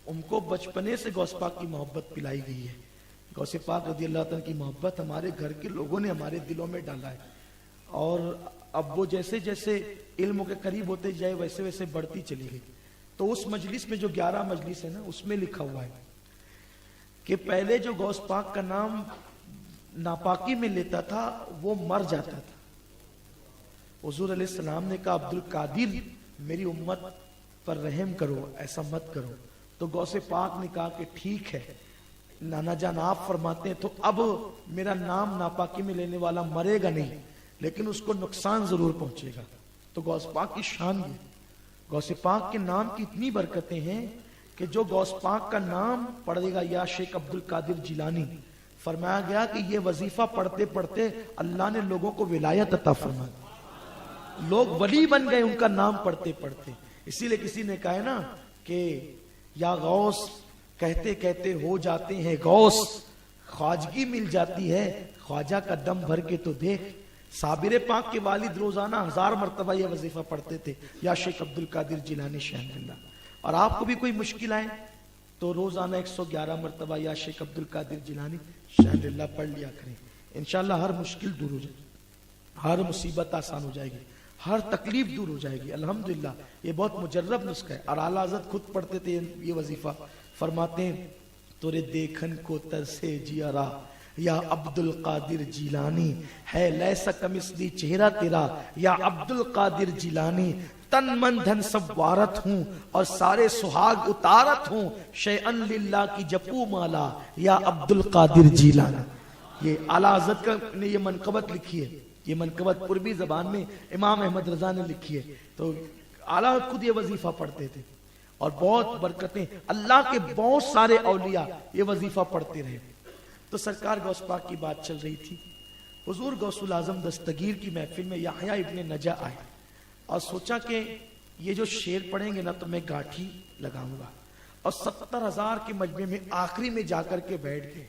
उनको बचपने से गौस पाक की मोहब्बत पिलाई गई है। गौस पाक रज़ी अल्लाह तआला की मोहब्बत हमारे घर के लोगों ने हमारे दिलों में डाला है, और अब वो जैसे जैसे इल्म के करीब होते जाए वैसे वैसे बढ़ती चली गई। तो उस मजलिस में जो 11 मजलिस है ना, उसमें लिखा हुआ है कि पहले जो गौस पाक का नाम नापाकी में लेता था वो मर जाता था। हुजूर अलैहिस्सलाम ने कहा अब्दुल कादिर मेरी उम्मत पर रहम करो, ऐसा मत करो। तो गौसे पाक ने कहा कि ठीक है नाना जान आप फरमाते हैं, तो अब मेरा नाम नापाकी में लेने वाला मरेगा नहीं, लेकिन उसको नुकसान जरूर पहुंचेगा। तो गौस पाक की शान ये, गौसे पाक के नाम की इतनी बरकतें हैं कि जो गौस पाक का नाम पढ़ेगा या शेख अब्दुल कादिर जिलानी, फरमाया गया कि ये वजीफा पढ़ते पढ़ते अल्लाह ने लोगों को विलायत अता फरमा, लोग वली बन गए उनका नाम पढ़ते पढ़ते। इसीलिए किसी ने कहा है ना कि या गौस कहते कहते हो जाते हैं गौस, ख्वाजगी मिल जाती है ख्वाजा का दम भर के तो देख। साबिर पाक के वालिद रोजाना 1000 मरतबा यह वजीफा पढ़ते थे, या शेख अब्दुल कादिर जिलानी शहनल्लाह। और आपको भी कोई मुश्किल आए तो रोजाना 111 मरतबा या शेख अब्दुल कादिर जिलानी शहनल्लाह पढ़ लिया करें। इंशाल्लाह हर मुश्किल दूर हो जाएगी, हर मुसीबत आसान हो जाएगी, हर तकलीफ दूर हो जाएगी। अल्हम्दुलिल्लाह ये बहुत मुजर्रब नुस्खा है। और आला हज़रत खुद पढ़ते थे ये वजीफा, फरमाते हैं तोरे देखन को तरसे जियारा या अब्दुल कादिर जिलानी, है लैसा कमिस्ली चेहरा तेरा या अब्दुल कादिर जिलानी, तन मन धन सब वारत हूँ और सारे सुहाग उतारत हूँ, शैअन लिल्लाह की जपू माला या अब्दुल कादिर जिलानी। ये आला हज़रत का ने ये मनकबत लिखी है, ये मनकबत पूर्वी जबान में इमाम अहमद रजा ने लिखी है। तो आला खुद ये वजीफा पढ़ते थे और बहुत बरकतें, अल्लाह के बहुत सारे औलिया ये वजीफा पढ़ते रहे। तो सरकार गौस पाक की बात चल रही थी, हुजूर गौसुल आजम दस्तगीर की महफिल में याहया इब्ने नजा आए और सोचा कि ये जो शेर पढ़ेंगे ना तो मैं गाठी लगाऊंगा, और 70,000 के मजमे में आखिरी में जाकर के बैठ गए।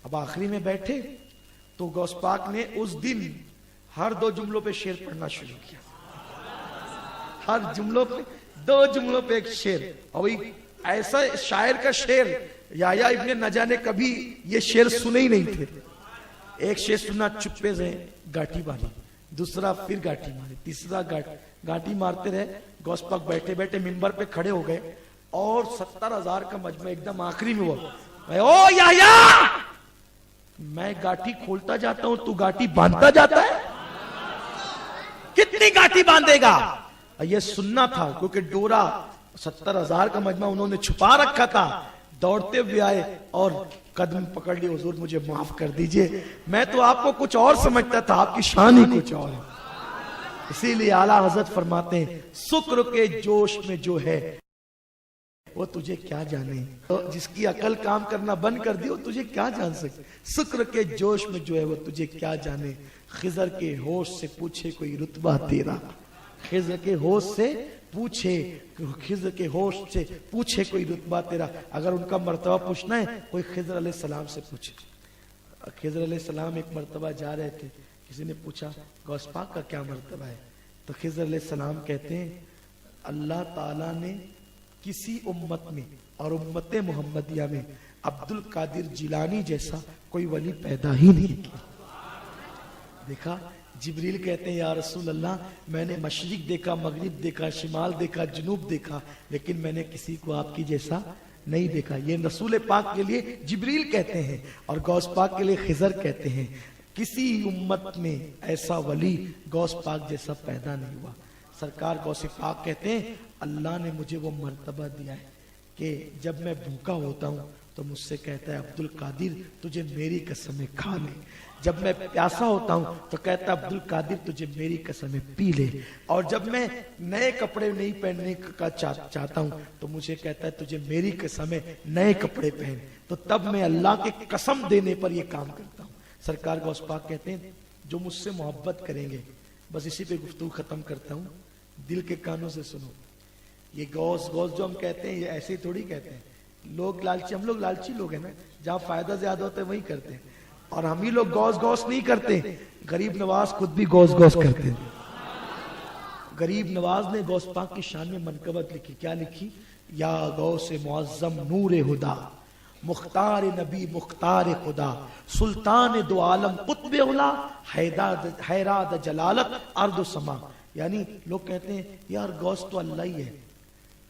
अब आखिरी में बैठे तो गौस पाक ने उस दिन हर 2 जुमलों पे शेर पढ़ना शुरू किया, हर जुमलों पे 2 जुमलों पे एक शेर। और वही ऐसा शायर का शेर याहया इब्ने नजा ने कभी ये शेर सुने ही नहीं थे। एक शेर सुना चुप्पे से गाठी मारी, दूसरा फिर गाठी मारी, तीसरा गाठी मारते रहे। गौस पाक बैठे बैठे मिंबर पे खड़े हो गए और 70,000 का मजमा एकदम आखिरी में हुआ, ओ याहया मैं गाठी खोलता जाता हूं तू गाठी बांधता जाता है, कितनी गाठी बांधेगा। ये सुनना था क्योंकि डोरा 70,000 का मजमा उन्होंने छुपा रखा था। दौड़ते हुए आए और कदम पकड़ लिए, हुजूर मुझे माफ कर दीजिए, मैं तो आपको कुछ और समझता था, आपकी शान ही कुछ और है। इसीलिए आला हजरत फरमाते हैं शुक्र के जोश में जो है वो तुझे क्या जाने, तो जिसकी अकल काम करना बंद कर दी वो तुझे क्या जान सकते। शुक्र के जोश में जो है वो तुझे क्या जाने, खिजर के होश से पूछे कोई रुतबा तेरा, खिजर के होश से पूछे, खिजर के होश से पूछे कोई रुतबा तेरा। अगर उनका मर्तबा पूछना है कोई खिजर अलैहिस्सलाम से पूछे। खिजर अलैहिस्सलाम एक मर्तबा जा रहे थे, किसी ने पूछा गौस पाक का क्या मर्तबा है, तो खिजर अलैहिस्सलाम कहते हैं अल्लाह ताला ने किसी उम्मत में और उम्मत मोहम्मदिया में अब्दुल कादिर जिलानी जैसा कोई वली पैदा ही नहीं किया। देखा जिब्रील कहते हैं या रसूल अल्लाह मैंने मशरिक देखा, मगरिब देखा, शिमाल देखा, जुनूब देखा, लेकिन मैंने किसी को आपकी जैसा नहीं देखा। ये रसूल पाक के लिए जिब्रील कहते हैं और गौस पाक के लिए खिजर कहते हैं। किसी उम्मत में ऐसा वली गौस पाक जैसा पैदा नहीं हुआ। सरकार गौस पाक कहते हैं अल्लाह ने मुझे वो मर्तबा दिया है कि जब मैं भूखा होता हूँ तो मुझसे कहता है अब्दुल कादिर तुझे मेरी कसम खा ले, जब मैं प्यासा होता हूं तो कहता अब्दुल कादिर तुझे मेरी कसम पी ले, और जब मैं नए कपड़े नहीं पहनने का चाहता हूं तो मुझे कहता है तुझे मेरी कसम नए कपड़े पहन। तो तब मैं अल्लाह के कसम देने पर यह काम करता हूं। सरकार गौस पाक कहते हैं जो मुझसे मोहब्बत करेंगे, बस इसी पे गुफ्तगू खत्म करता हूं, दिल के कानों से सुनो। ये गौस गौस जो हम कहते हैं ये ऐसे ही थोड़ी कहते हैं, लोग लालची, हम लोग लालची लोग हैं ना, जहां फायदा ज्यादा होता है वही करते हैं। और हम ही लोग गौस गौस नहीं करते, गरीब नवाज खुद भी गौस गौस करते हैं। गरीब नवाज ने गौस पाक की शान में मनकबत लिखी, क्या लिखी, या गौ से मुअज्जम नूर हुदा, मुख्तार नबी मुख्तार खुदा, सुल्तान दो आलम कुतुब उला, हैराद जलालत अर्द समा। यानी लोग कहते हैं यार गौस तो अल्लाह ही है,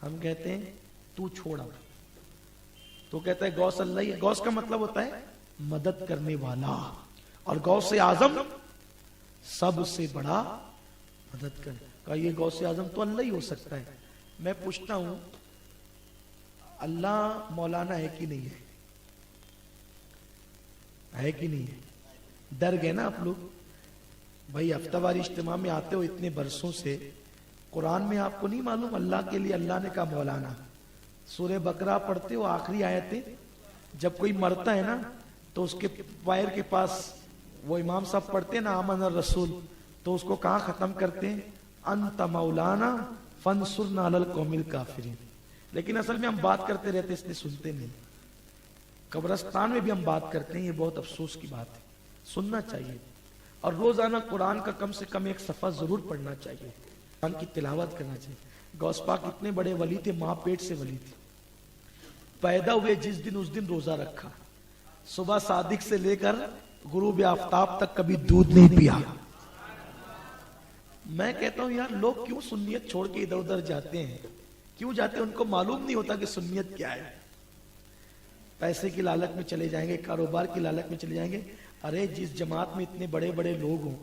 हम कहते हैं तू छोड़ा। तो कहता है गौस अल्लाह ही है। गौस का मतलब होता है मदद करने वाला, और गौस आजम सबसे बड़ा मदद कर। का ये गौस आजम तो अल्लाह ही हो सकता है। मैं पूछता हूं अल्लाह मौलाना है कि नहीं है कि नहीं है? डर गए ना आप लोग भाई, हफ्तावारी इज्तिमा में आते हो इतने बरसों से, कुरान में आपको नहीं मालूम अल्लाह के लिए अल्लाह ने कहा मौलाना। सूरह बकरा पढ़ते हो आखिरी आयतें, जब कोई मरता है ना तो उसके पैर के पास वो इमाम साहब पढ़ते हैं ना आमन रसूल, तो उसको कहां खत्म करते हैं? अंत मौलाना फंसुरना अलल कौमिल काफिरीन। लेकिन असल में हम बात करते रहते इसलिए सुनते नहीं। कब्रिस्तान में भी हम बात करते हैं, ये बहुत अफसोस की बात है। सुनना चाहिए, और रोजाना कुरान का कम से कम एक सफा जरूर पढ़ना चाहिए, कुरान की तिलावत करना चाहिए। गौस पाक इतने बड़े वली थे, मां पेट से वली थी। पैदा हुए जिस दिन उस दिन रोजा रखा, सुबह सादिक से लेकर गुरूब आफ्ताब तक कभी दूध नहीं पिया। मैं कहता हूं यार लोग क्यों सुन्नियत छोड़ के इधर उधर जाते हैं? क्यों जाते हैं? उनको मालूम नहीं होता कि सुन्नियत क्या है। पैसे की लालच में चले जाएंगे, कारोबार की लालच में चले जाएंगे। अरे जिस जमात में इतने बड़े बड़े लोग हों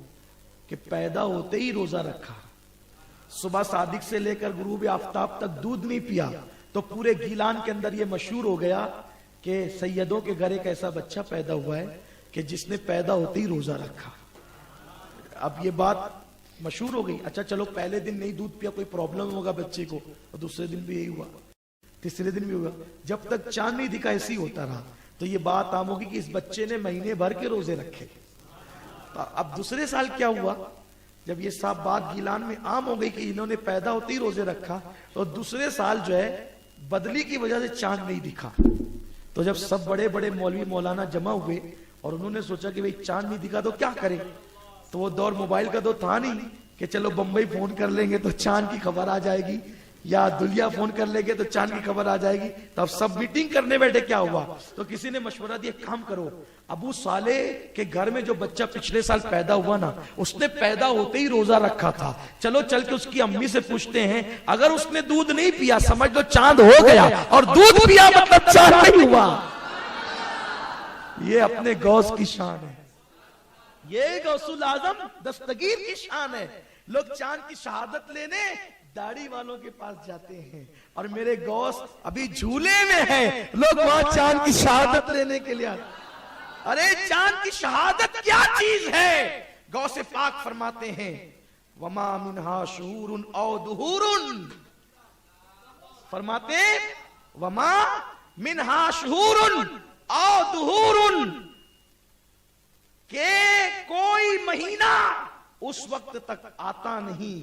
कि पैदा होते ही रोजा रखा, सुबह सादिक से लेकर गुरूब आफ्ताब तक दूध नहीं पिया, तो पूरे गीलान के अंदर यह मशहूर हो गया कि सैयदों के घर एक ऐसा बच्चा पैदा हुआ है कि जिसने पैदा होते ही रोजा रखा। अब ये बात मशहूर हो गई। अच्छा चलो पहले दिन नहीं दूध पिया, कोई प्रॉब्लम होगा बच्चे को, और दूसरे दिन भी यही हुआ, तीसरे दिन भी होगा, जब तक चांद नहीं दिखा ऐसे ही होता रहा। तो ये बात आम होगी कि इस बच्चे ने महीने भर के रोजे रखे। तो अब दूसरे साल क्या हुआ, जब ये सब बात गिलान में आम हो गई कि इन्होंने पैदा होते ही रोजे रखा, तो दूसरे साल जो है बदली की वजह से चांद नहीं दिखा। तो जब सब बड़े बड़े मौलवी मौलाना जमा हुए और उन्होंने सोचा कि भाई चांद नहीं दिखा तो क्या करें, तो वो दौर मोबाइल का तो था नहीं कि चलो बंबई फोन कर लेंगे तो चांद की खबर आ जाएगी, या दुलिया फोन कर लेंगे तो चांद की खबर आ जाएगी। तो अब सब मीटिंग करने बैठे, क्या हुआ, तो किसी ने मशवरा दिया काम करो, अबू साले के घर में जो बच्चा पिछले साल पैदा हुआ ना, उसने पैदा होते ही रोजा रखा था, चलो चल के उसकी अम्मी से पूछते हैं, अगर उसने दूध नहीं पिया समझ लो चांद हो गया, और दूध पिया मतलब चांद नहीं हुआ। ये अपने गौस की शान है, ये गौसुल आजम दस्तगीर की शान है। लोग चांद की शहादत लेने दाढ़ी वालों के पास जाते हैं, और मेरे गौस अभी झूले में है, लोग वहां चांद की शहादत लेने के लिए आते। अरे चांद की शहादत क्या चीज है? गौसे पाक फरमाते हैं वमा मिनहा शूरुन औ दुहूरुन, फरमाते वमा मिनहा शूरुन औ दुहूरुन, के कोई महीना उस वक्त तक आता नहीं,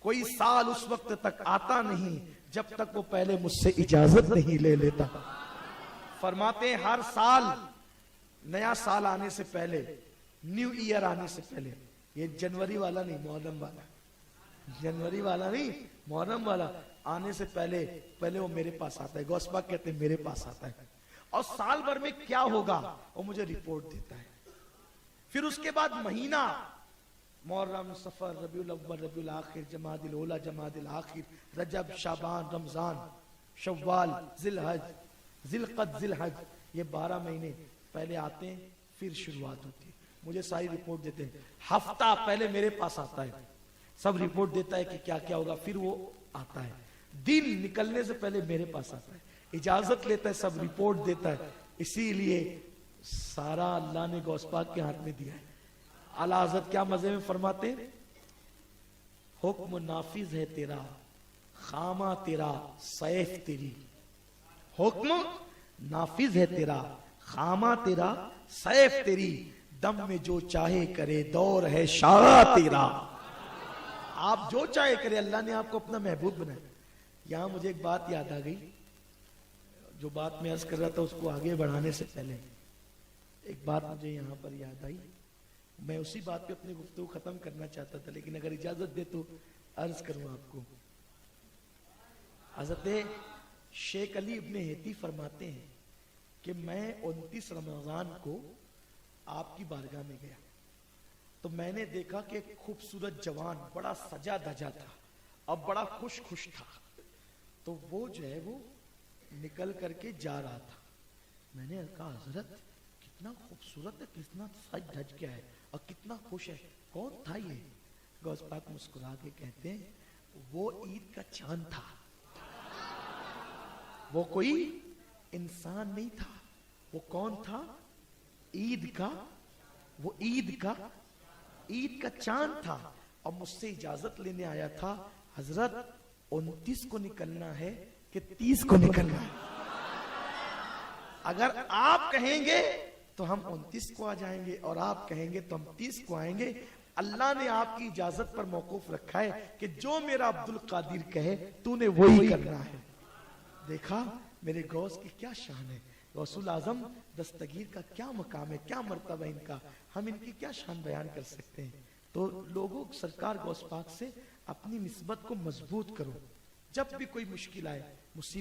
कोई साल उस वक्त तक आता नहीं जब तक वो पहले मुझसे इजाजत नहीं ले लेता। फरमाते हर साल, नया साल आने से पहले, न्यू ईयर आने से पहले, ये जनवरी वाला नहीं मुहर्रम वाला, जनवरी वाला नहीं मुहर्रम वाला, आने से पहले पहले वो मेरे पास आता है। गौसबाग कहते हैं मेरे पास आता है, और साल भर में क्या होगा वो मुझे रिपोर्ट देता है। फिर उसके बाद महीना, मुहर्रम, सफर, रबीउल अव्वल, रबीउल आखिर, जमादिल ओला, जमादिल आखिर, रजब, शाबान, रमजान, शव्वाल, जिलहज, जिलकद, जिलहज, ये 12 महीने पहले आते हैं, फिर शुरुआत होती है। मुझे सारी रिपोर्ट देते हैं, हफ्ता पहले मेरे पास आता है, सब रिपोर्ट देता है कि क्या क्या होगा, फिर वो आता है। दिन निकलने से पहले मेरे पास आता है, इजाजत लेता है, सब रिपोर्ट देता है। इसीलिए सारा अल्लाह ने गौसपाक के हाथ में दिया है। आला हज़रत क्या मजे में फरमाते, हुक्म नाफिज है तेरा, खामा तेरा, सैफ तेरी। हुक्म नाफिज है तेरा, खामा तेरा, सैफ तेरी, दम में जो चाहे करे, दौर है शाह तेरा। आप जो चाहे करे, अल्लाह ने आपको अपना महबूब बनाया। यहां मुझे एक बात याद आ गई, जो बात मैं अर्ज कर रहा था उसको आगे बढ़ाने से पहले एक बात मुझे यहां पर याद आई। मैं उसी बात पे अपनी गुफ्तगू खत्म करना चाहता था, लेकिन अगर इजाजत दे तो अर्ज करूं आपको। हज़रत शेख अली इब्ने हेती फरमाते हैं कि मैं 29 रमजान को आपकी बारगाह में गया तो मैंने देखा कि एक खूबसूरत जवान बड़ा सजा धजा था और बड़ा खुश खुश था। तो वो जो है वो निकल करके जा रहा था। मैंने कहा हजरत कितना खूबसूरत है, कितना सज धज के है और कितना खुश है, कौन था ये? गौस पाक मुस्कुरा के कहते हैं वो ईद का चांद था, वो कोई इंसान नहीं था। वो कौन था? ईद का, वो ईद का चांद था। और मुझसे इजाजत लेने आया था, हजरत 29 को निकलना है कि 30 को निकलना है? अगर आप कहेंगे तो हम 29 को आ जाएंगे और आप कहेंगे तो हम 30 को आएंगे। अल्लाह ने आपकी इजाजत पर मौकूफ रखा है कि जो मेरा अब्दुल कादिर कहे तूने वही करना है। देखा मेरे गौस की क्या शान है, गौसुल आजम दस्तगीर का क्या मकाम है, क्या मर्तबा है इनका, हम इनकी क्या शान बयान कर सकते हैं। तो लोगों सरकार गौस पाक से अपनी निस्बत को मजबूत करो। जब भी कोई मुश्किल आए, मुसीबत